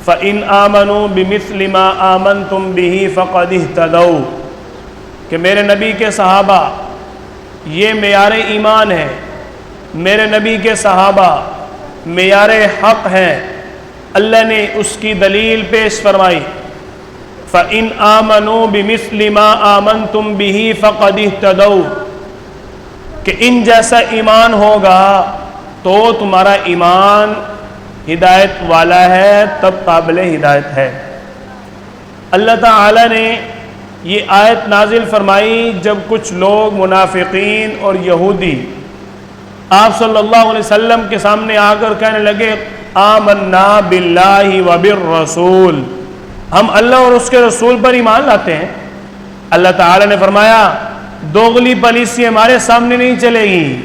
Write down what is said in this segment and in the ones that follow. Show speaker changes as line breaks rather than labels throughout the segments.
فَإِنْ آمَنُوا بِمِثْلِ مَا آمَنْتُمْ بِهِ فَقَدِ اهْتَدَوْا کہ میرے نبی کے صحابہ یہ معیار ایمان ہے، میرے نبی کے صحابہ معیار حق ہیں۔ اللہ نے اس کی دلیل پیش فرمائی، فَإِنْ آمَنُوا بِمِثْلِ مَا آمَنْتُمْ بِهِ فَقَدِ اهْتَدَوْا کہ ان جیسا ایمان ہوگا تو تمہارا ایمان ہدایت والا ہے، تب قابل ہدایت ہے۔ اللہ تعالی نے یہ آیت نازل فرمائی جب کچھ لوگ منافقین اور یہودی آپ صلی اللہ علیہ وسلم کے سامنے آ کر کہنے لگے آمنا باللہ وبالرسول، ہم اللہ اور اس کے رسول پر ایمان لاتے ہیں۔ اللہ تعالی نے فرمایا دوغلی پالیسی ہمارے سامنے نہیں چلے گی،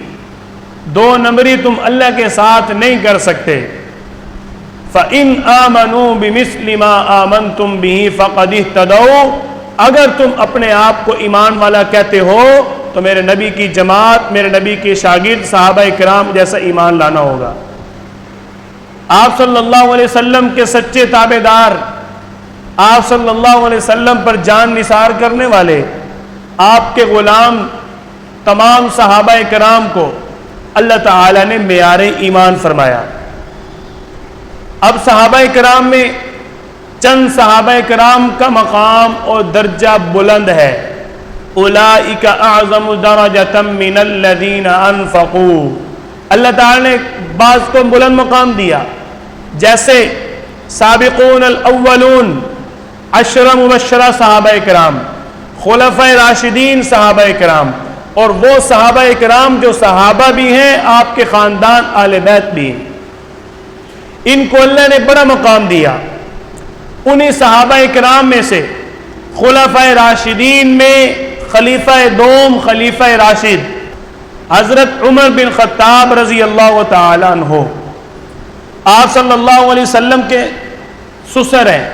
دو نمبری تم اللہ کے ساتھ نہیں کر سکتے۔ فَإِنْ آمَنُوا بِمِثْلِ مَا آمَنْتُمْ بِهِ فَقَدِ اهْتَدَوْا اگر تم اپنے آپ کو ایمان والا کہتے ہو تو میرے نبی کی جماعت، میرے نبی کے شاگرد صحابہ کرام جیسا ایمان لانا ہوگا۔ آپ صلی اللہ علیہ وسلم کے سچے تابع دار، آپ صلی اللہ علیہ وسلم پر جان نثار کرنے والے، آپ کے غلام تمام صحابہ کرام کو اللہ تعالی نے معیار ایمان فرمایا۔ اب صحابہ کرام میں چند صحابہ کرام کا مقام اور درجہ بلند ہے، اولئک اعظم درجۃ من الذین انفقوا، اللہ تعالی نے بعض کو بلند مقام دیا، جیسے سابقون الاولون 10 مبشرہ صحابہ کرام، خلفائے راشدین صحابہ کرام، اور وہ صحابہ کرام جو صحابہ بھی ہیں، آپ کے خاندان اہل بیت بھی ہیں، ان کو اللہ نے بڑا مقام دیا۔ انہی صحابہ کرام میں سے خلفائے راشدین میں خلیفہ دوم، خلیفہ راشد حضرت عمر بن خطاب رضی اللہ تعالی عنہ، آپ صلی اللہ علیہ وسلم کے سسر ہیں۔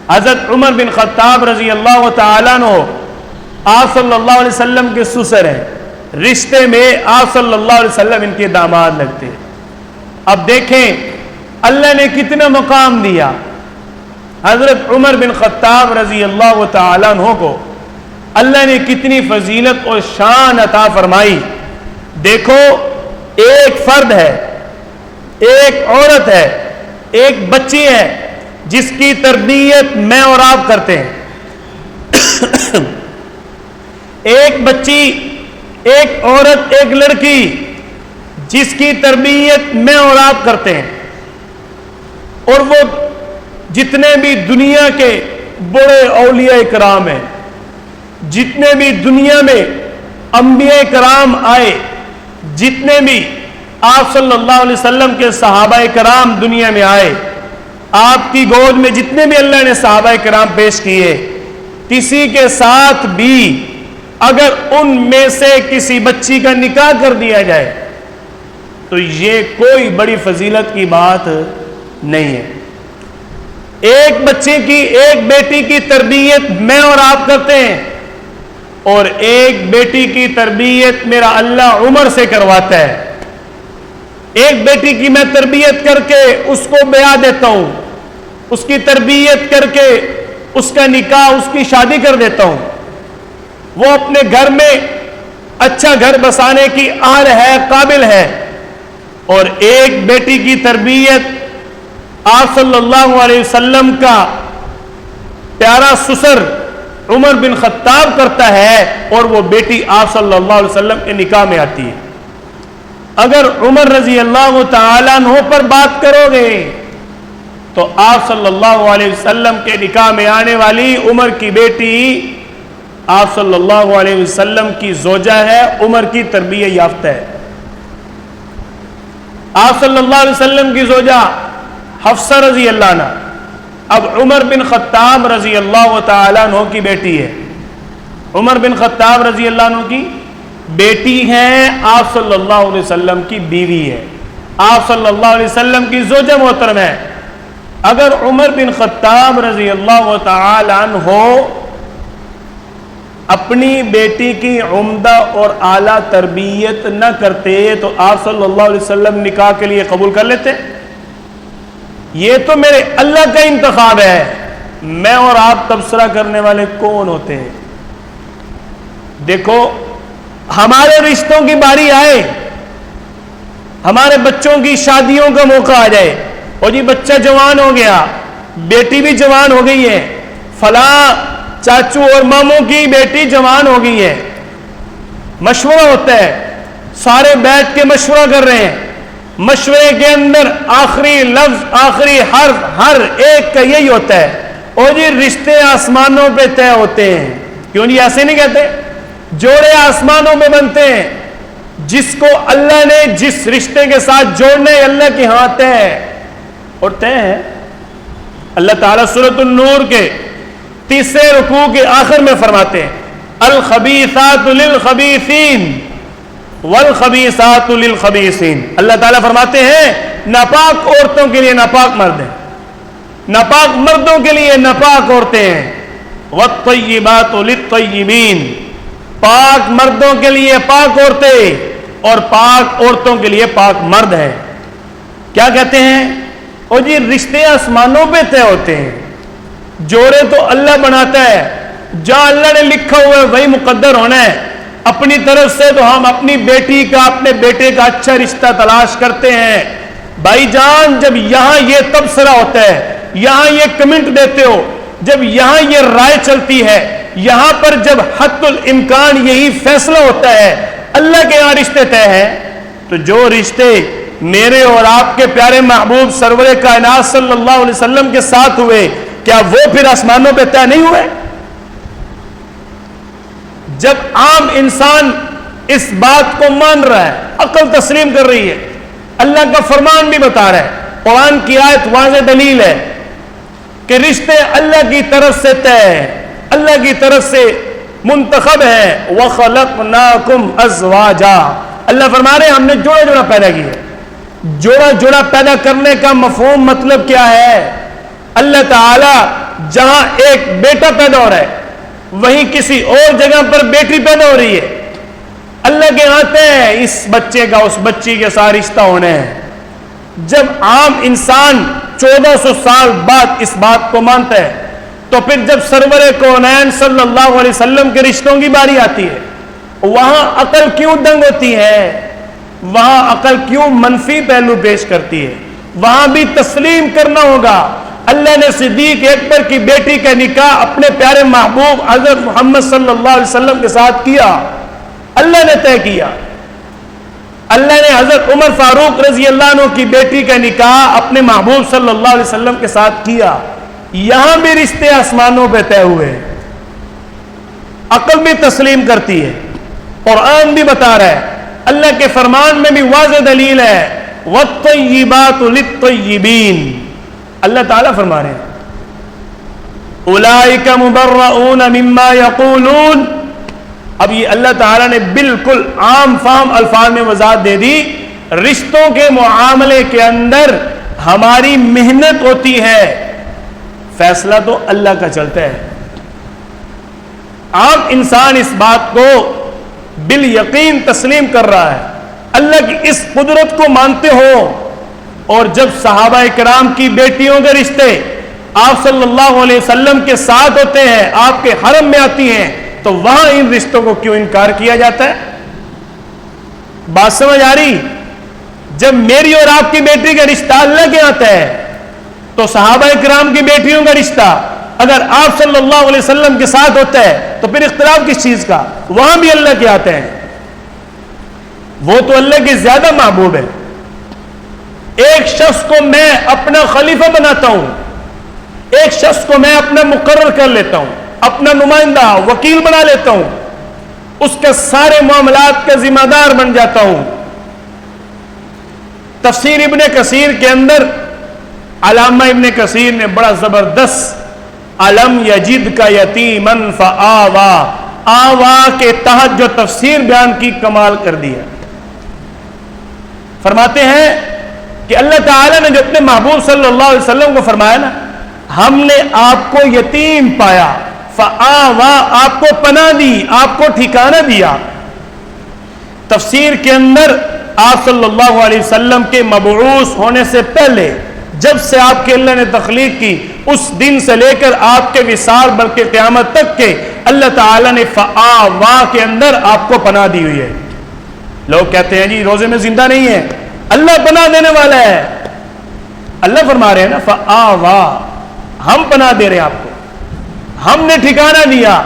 حضرت عمر بن خطاب رضی اللہ تعالی عنہ آپ صلی اللہ علیہ وسلم کے سسر ہیں، رشتے میں آپ صلی اللہ علیہ وسلم ان کے داماد لگتے ہیں۔ اب دیکھیں اللہ نے کتنا مقام دیا، حضرت عمر بن خطاب رضی اللہ تعالیٰ عنہ کو اللہ نے کتنی فضیلت اور شان عطا فرمائی۔ دیکھو ایک فرد ہے، ایک عورت ہے، ایک بچی ہے جس کی تربیت میں اور آپ کرتے ہیں۔ ایک بچی، ایک عورت، ایک لڑکی جس کی تربیت میں اور آپ کرتے ہیں، اور وہ جتنے بھی دنیا کے بڑے اولیاء کرام ہیں، جتنے بھی دنیا میں انبیاء کرام آئے، جتنے بھی آپ صلی اللہ علیہ وسلم کے صحابہ کرام دنیا میں آئے، آپ کی گود میں جتنے بھی اللہ نے صحابہ کرام پیش کیے، کسی کے ساتھ بھی اگر ان میں سے کسی بچی کا نکاح کر دیا جائے تو یہ کوئی بڑی فضیلت کی بات نہیں ہے۔ ایک بچے کی، ایک بیٹی کی تربیت میں اور آپ کرتے ہیں، اور ایک بیٹی کی تربیت میرا اللہ عمر سے کرواتا ہے۔ ایک بیٹی کی میں تربیت کر کے اس کو بیاہ دیتا ہوں، اس کی تربیت کر کے اس کا نکاح، اس کی شادی کر دیتا ہوں، وہ اپنے گھر میں اچھا گھر بسانے کی اہل ہے، قابل ہے۔ اور ایک بیٹی کی تربیت آپ صلی اللہ علیہ وسلم کا پیارا سسر عمر بن خطاب کرتا ہے، اور وہ بیٹی آپ صلی اللہ علیہ وسلم کے نکاح میں آتی ہے۔ اگر عمر رضی اللہ تعالیٰ عنہ پر بات کرو گے تو آپ صلی اللہ علیہ وسلم کے نکاح میں آنے والی عمر کی بیٹی آپ صلی اللہ علیہ وسلم کی زوجہ ہے، عمر کی تربیت یافتہ ہے۔ آپ صلی اللہ علیہ وسلم کی زوجہ حفصہ رضی اللہ عنہ اب عمر بن خطاب رضی اللہ تعالیٰ عنہ کی بیٹی ہے۔ عمر بن خطاب رضی اللہ عنہ کی بیٹی ہے، آپ صلی اللہ علیہ وسلم کی بیوی ہے، آپ صلی اللہ علیہ وسلم کی زوجہ محترم ہے۔ اگر عمر بن خطاب رضی اللہ تعالی عنہ اپنی بیٹی کی عمدہ اور اعلیٰ تربیت نہ کرتے تو آپ صلی اللہ علیہ وسلم نکاح کے لیے قبول کر لیتے؟ یہ تو میرے اللہ کا انتخاب ہے، میں اور آپ تبصرہ کرنے والے کون ہوتے ہیں؟ دیکھو ہمارے رشتوں کی باری آئے، ہمارے بچوں کی شادیوں کا موقع آ جائے، اور جی بچہ جوان ہو گیا، بیٹی بھی جوان ہو گئی ہے، فلاں چاچو اور ماموں کی بیٹی جوان ہو گئی ہے، مشورہ ہوتا ہے، سارے بیٹھ کے مشورہ کر رہے ہیں، مشورے کے اندر آخری لفظ آخری حرف ہر ایک کا یہی ہوتا ہے، اور جی رشتے آسمانوں پہ طے ہوتے ہیں۔ کیوں جی ایسے نہیں کہتے؟ جوڑے آسمانوں پہ بنتے ہیں، جس کو اللہ نے جس رشتے کے ساتھ جوڑنے اللہ کے ہاتھ ہے اور طے ہے۔ اللہ تعالیٰ سورۃ النور کے 30 رکوع کے آخر میں فرماتے ہیں الخبیثات للخبیثین والخبیثات للخبیثین۔ اللہ تعالیٰ فرماتے ہیں ناپاک عورتوں کے لیے ناپاک مرد ہیں، ناپاک مردوں کے لیے ناپاک عورتیں ہیں، والطیبات للطیبین، پاک مردوں کے لیے پاک عورتیں اور پاک عورتوں کے لیے پاک مرد ہیں۔ کیا کہتے ہیں؟ اور جی رشتے آسمانوں پہ طے ہوتے ہیں، جوڑے تو اللہ بناتا ہے، جہاں اللہ نے لکھا ہوا ہے وہی مقدر ہونا ہے۔ اپنی طرف سے تو ہم اپنی بیٹی کا اپنے بیٹے کا اچھا رشتہ تلاش کرتے ہیں، بھائی جان جب یہاں یہ تبصرہ ہوتا ہے، یہاں یہ کمنٹ دیتے ہو، جب یہاں یہ رائے چلتی ہے، یہاں پر جب حت الامکان یہی فیصلہ ہوتا ہے، اللہ کے یہاں رشتے طے ہیں، تو جو رشتے میرے اور آپ کے پیارے محبوب سرور کائنات صلی اللہ علیہ وسلم کے ساتھ ہوئے، کیا وہ پھر آسمانوں پہ طے نہیں ہوئے؟ جب عام انسان اس بات کو مان رہا ہے، عقل تسلیم کر رہی ہے، اللہ کا فرمان بھی بتا رہا ہے، قرآن کی آیت واضح دلیل ہے کہ رشتے اللہ کی طرف سے طے ہیں، اللہ کی طرف سے منتخب ہے۔ وَخَلَقْنَاكُمْ أَزْوَاجًا، اللہ فرما رہے ہیں ہم نے جوڑا جوڑا پیدا کیا۔ جوڑا جوڑا پیدا کرنے کا مفہوم مطلب کیا ہے؟ اللہ تعالی جہاں ایک بیٹا پیدا ہو رہا ہے وہیں کسی اور جگہ پر بیٹی پیدا ہو رہی ہے، اللہ کے ہاتھ ہے اس بچے کا اس بچی کے ساتھ رشتہ ہونے ہیں۔ جب عام انسان 1400 سال بعد اس بات کو مانتا ہے، تو پھر جب سرور کونین صلی اللہ علیہ وسلم کے رشتوں کی باری آتی ہے، وہاں عقل کیوں دنگ ہوتی ہے؟ وہاں عقل کیوں منفی پہلو پیش کرتی ہے؟ وہاں بھی تسلیم کرنا ہوگا۔ اللہ نے صدیق اکبر کی بیٹی کا نکاح اپنے پیارے محبوب حضرت محمد صلی اللہ علیہ وسلم کے ساتھ کیا، اللہ نے طے کیا۔ اللہ نے حضرت عمر فاروق رضی اللہ عنہ کی بیٹی کا نکاح اپنے محبوب صلی اللہ علیہ وسلم کے ساتھ کیا۔ یہاں بھی رشتے آسمانوں پہ طے ہوئے، عقل بھی تسلیم کرتی ہے، قرآن بھی بتا رہا ہے، اللہ کے فرمان میں بھی واضح دلیل ہے وَالطَّيِّبَاتُ لِلطَّيِّبِينَ۔ اللہ تعالیٰ فرما رہے ہیں اولئک مبرؤون مما یقولون۔ اب یہ اللہ تعالیٰ نے بالکل عام فہم الفاظ میں وضاحت دے دی، رشتوں کے معاملے کے اندر ہماری محنت ہوتی ہے، فیصلہ تو اللہ کا چلتا ہے۔ عام انسان اس بات کو بالیقین تسلیم کر رہا ہے، اللہ کی اس قدرت کو مانتے ہو، اور جب صحابہ کرام کی بیٹیوں کے رشتے آپ صلی اللہ علیہ وسلم کے ساتھ ہوتے ہیں، آپ کے حرم میں آتی ہیں، تو وہاں ان رشتوں کو کیوں انکار کیا جاتا ہے؟ بات سمجھ آ رہی؟ جب میری اور آپ کی بیٹی کا رشتہ اللہ کے آتا ہے، تو صحابہ کرام کی بیٹیوں کا رشتہ اگر آپ صلی اللہ علیہ وسلم کے ساتھ ہوتا ہے تو پھر اختلاف کس چیز کا؟ وہاں بھی اللہ کے آتے ہیں، وہ تو اللہ کے زیادہ محبوب ہے۔ ایک شخص کو میں اپنا خلیفہ بناتا ہوں، ایک شخص کو میں اپنا مقرر کر لیتا ہوں، اپنا نمائندہ وکیل بنا لیتا ہوں، اس کے سارے معاملات کا ذمہ دار بن جاتا ہوں۔ تفسیر ابن کثیر کے اندر علامہ ابن کثیر نے بڑا زبردست علم یجد کا یتیمن فآوا، آوا کے تحت جو تفسیر بیان کی کمال کر دیا۔ فرماتے ہیں کہ اللہ تعالیٰ نے جو اپنے محبوب صلی اللہ علیہ وسلم کو فرمایا نا، ہم نے آپ کو یتیم پایا، فآوا، آپ کو پناہ دی، آپ کو ٹھکانہ دیا۔ تفسیر کے اندر آپ صلی اللہ علیہ وسلم کے مبعوث ہونے سے پہلے جب سے آپ کے اللہ نے تخلیق کی اس دن سے لے کر آپ کے وصال بلکہ قیامت تک کے اللہ تعالیٰ نے فآوا کے اندر آپ کو پناہ دی ہوئی ہے. لوگ کہتے ہیں جی روزے میں زندہ نہیں ہے, اللہ پناہ دینے والا ہے. اللہ فرما رہے ہیں نا فآوا, ہم پناہ دے رہے ہیں آپ کو, ہم نے ٹھکانہ دیا.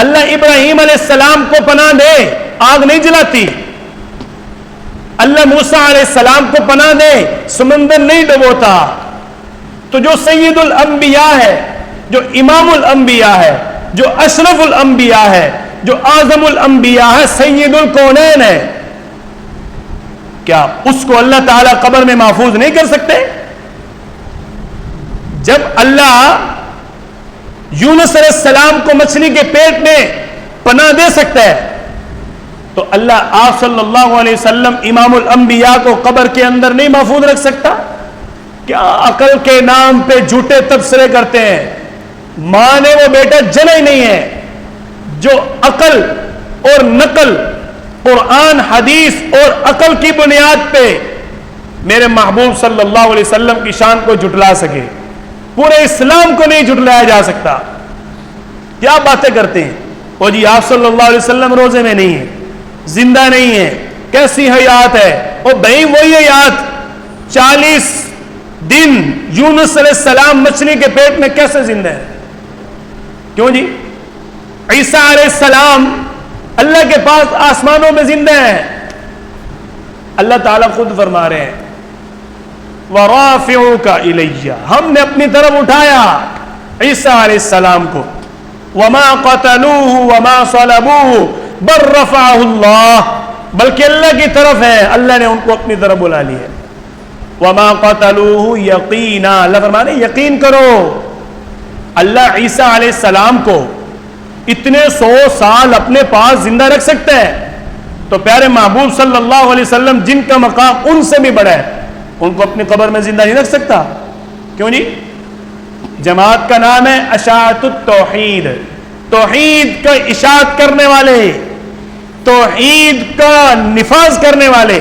اللہ ابراہیم علیہ السلام کو پناہ دے, آگ نہیں جلاتی. اللہ موسیٰ علیہ السلام کو پناہ دے, سمندر نہیں ڈبوتا. تو جو سید الانبیاء ہے, جو امام الانبیاء ہے, جو اشرف الانبیاء ہے, جو اعظم الانبیاء ہے, سید الکونین ہے, کیا اس کو اللہ تعالیٰ قبر میں محفوظ نہیں کر سکتے؟ جب اللہ یونس علیہ السلام کو مچھلی کے پیٹ میں پناہ دے سکتا ہے تو اللہ آپ صلی اللہ علیہ وسلم امام الانبیاء کو قبر کے اندر نہیں محفوظ رکھ سکتا؟ کیا عقل کے نام پہ جھوٹے تبصرے کرتے ہیں؟ ماں نے وہ بیٹا جنا ہی نہیں ہے. جو عقل اور نقل, قرآن حدیث اور عقل کی بنیاد پہ میرے محبوب صلی اللہ علیہ وسلم کی شان کو جھٹلا سکے, پورے اسلام کو نہیں جھٹلایا جا سکتا. کیا باتیں کرتے ہیں وہ جی آپ صلی اللہ علیہ وسلم روزے میں نہیں ہے, زندہ نہیں ہے, کیسی حیات ہے؟ وہ بھائی وہی حیات 40 دن یونس علیہ السلام مچھلی کے پیٹ میں کیسے زندہ ہے؟ کیوں جی؟ عیسیٰ علیہ السلام اللہ کے پاس آسمانوں میں زندہ ہیں. اللہ تعالیٰ خود فرما رہے ہیں وَرَافِعُكَ إِلَيَّ, ہم نے اپنی طرف اٹھایا عیسیٰ علیہ السلام کو. وَمَا قَتَلُوهُ وَمَا صَلَبُوهُ بَلْ رَفَعَهُ اللَّهُ, بلکہ اللہ کی طرف ہے, اللہ نے ان کو اپنی طرف بلا لیا. وَمَا قَتَلُوهُ يَقِينًا, اللہ فرما رہے ہیں یقین کرو, اللہ عیسیٰ علیہ السلام کو اتنے 100 سال اپنے پاس زندہ رکھ سکتا ہے. تو پیارے محبوب صلی اللہ علیہ وسلم جن کا مقام ان سے بھی بڑا ہے, ان کو اپنی قبر میں زندہ نہیں رکھ سکتا؟ کیوں نہیں؟ جماعت کا نام ہے اشاعت التوحید, توحید کا اشاعت کرنے والے, توحید کا نفاذ کرنے والے,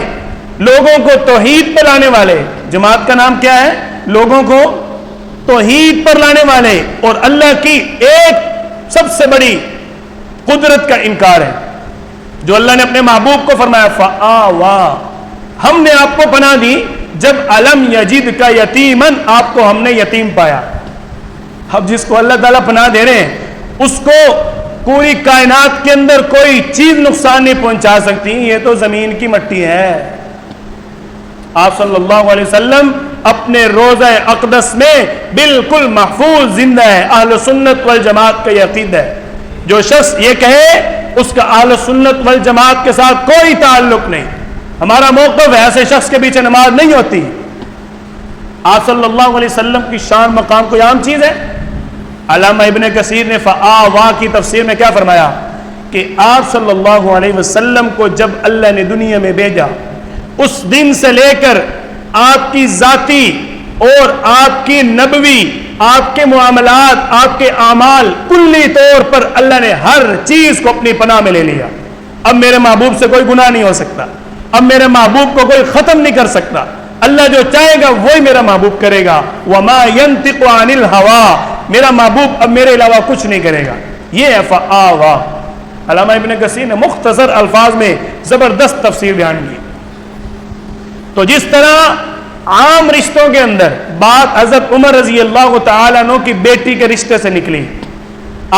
لوگوں کو توحید پر لانے والے. جماعت کا نام کیا ہے؟ لوگوں کو توحید پر لانے والے اور اللہ کی ایک سب سے بڑی قدرت کا انکار ہے جو اللہ نے اپنے محبوب کو فرمایا فآوا, ہم نے آپ کو پناہ دی جب الم یجد کا یتیمن, آپ کو ہم نے یتیم پایا. اب جس کو اللہ تعالیٰ پناہ دے رہے ہیں اس کو پوری کائنات کے اندر کوئی چیز نقصان نہیں پہنچا سکتی, یہ تو زمین کی مٹی ہے. آپ صلی اللہ علیہ وسلم اپنے روضہ اقدس میں بالکل محفوظ زندہ ہے. اہل سنت والجماعت کا یہ عقیدہ ہے. جو شخص یہ کہے اس کا اہل سنت والجماعت کے ساتھ کوئی تعلق نہیں. ہمارا موقف ہے ایسے شخص کے پیچھے نماز نہیں ہوتی. آپ صلی اللہ علیہ وسلم کی شان مقام کوئی عام چیز ہے؟ علامہ ابن کثیر نے فآوا کی تفسیر میں کیا فرمایا کہ آپ صلی اللہ علیہ وسلم کو جب اللہ نے دنیا میں بھیجا اس دن سے لے کر آپ کی ذاتی اور آپ کی نبوی, آپ کے معاملات, آپ کے اعمال, کلی طور پر اللہ نے ہر چیز کو اپنی پناہ میں لے لیا. اب میرے محبوب سے کوئی گناہ نہیں ہو سکتا, اب میرے محبوب کو کوئی ختم نہیں کر سکتا. اللہ جو چاہے گا وہی میرا محبوب کرے گا. وما ينطق عن الهوى, میرا محبوب اب میرے علاوہ کچھ نہیں کرے گا. یہ ہے فآوا. علامہ ابن کثیر نے مختصر الفاظ میں زبردست تفسیر بیان کی. تو جس طرح عام رشتوں کے اندر بات حضرت عمر رضی اللہ تعالیٰ عنہ کی بیٹی کے رشتے سے نکلی,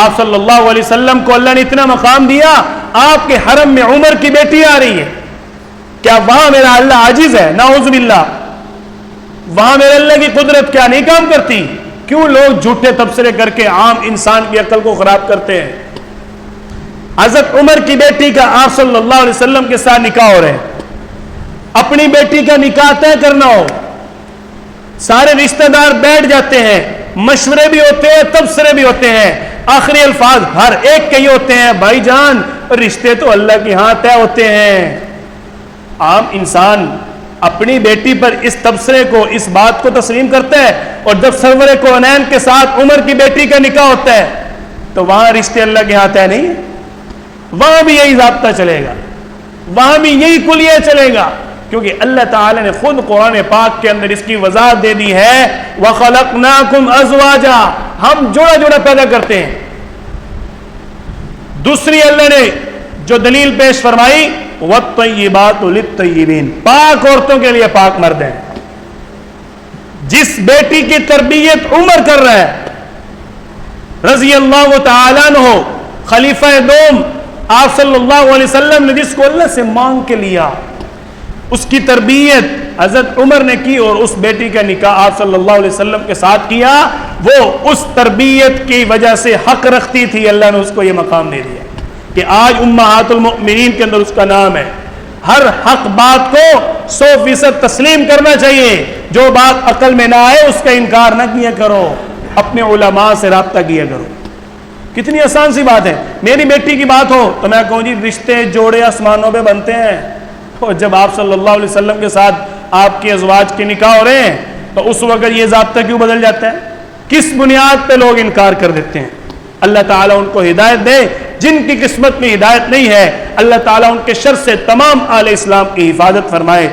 آپ صلی اللہ علیہ وسلم کو اللہ نے اتنا مقام دیا, آپ کے حرم میں عمر کی بیٹی آ رہی ہے. کیا وہاں میرا اللہ عاجز ہے؟ نعوذ باللہ. وہاں میرے اللہ کی قدرت کیا نہیں کام کرتی؟ کیوں لوگ جھوٹے تبصرے کر کے عام انسان کی عقل کو خراب کرتے ہیں؟ حضرت عمر کی بیٹی کا آپ صلی اللہ علیہ وسلم کے ساتھ نکاح ہو رہے ہیں. اپنی بیٹی کا نکاح طے کرنا ہو, سارے رشتہ دار بیٹھ جاتے ہیں, مشورے بھی ہوتے ہیں, تبصرے بھی ہوتے ہیں, آخری الفاظ ہر ایک کے ہی ہوتے ہیں بھائی جان رشتے تو اللہ کے ہاں طے ہوتے ہیں. عام انسان اپنی بیٹی پر اس تبصرے کو, اس بات کو تسلیم کرتا ہے, اور جب سرور کونین کے ساتھ عمر کی بیٹی کا نکاح ہوتا ہے تو وہاں رشتے اللہ کے ہاں طے نہیں ہے. وہاں بھی یہی ضابطہ چلے گا, وہاں بھی یہی کلیہ چلے گا. کیونکہ اللہ تعالی نے خود قرآن پاک کے اندر اس کی وضاحت دے دی ہے وَخَلَقْنَاكُمْ أَزْوَاجًا، ہم جوڑا جوڑا پیدا کرتے ہیں۔ دوسری اللہ نے جو دلیل پیش فرمائی وَالطَّيِّبَاتُ لِلطَّيِّبِينَ، پاک عورتوں کے لیے پاک مرد ہیں۔ جس بیٹی کی تربیت عمر کر رہا ہے رضی اللہ تعالیٰ عنہ، خلیفہ دوم آپ صلی اللہ علیہ وسلم نے جس کو اللہ سے مانگ کے لیا، اس کی تربیت حضرت عمر نے کی اور اس بیٹی کا نکاح آپ صلی اللہ علیہ وسلم کے ساتھ کیا، وہ اس تربیت کی وجہ سے حق رکھتی تھی، اللہ نے اس کو یہ مقام دے دیا کہ آج امہات المؤمنین کے اندر اس کا نام ہے۔ ہر حق بات کو 100% تسلیم کرنا چاہیے، جو بات عقل میں نہ آئے اس کا انکار نہ کیا کرو، اپنے علماء سے رابطہ کیا کرو۔ کتنی آسان سی بات ہے، میری بیٹی کی بات ہو تو میں کہوں جی رشتے جوڑے آسمانوں پہ بنتے ہیں، اور جب آپ صلی اللہ علیہ وسلم کے ساتھ آپ کے ازواج کے نکاح ہو رہے ہیں تو اس وقت یہ ضابطہ کیوں بدل جاتا ہے؟ کس بنیاد پہ لوگ انکار کر دیتے ہیں؟ اللہ تعالیٰ ان کو ہدایت دے، جن کی قسمت میں ہدایت نہیں ہے اللہ تعالیٰ ان کے شر سے تمام اہل اسلام کی حفاظت فرمائے۔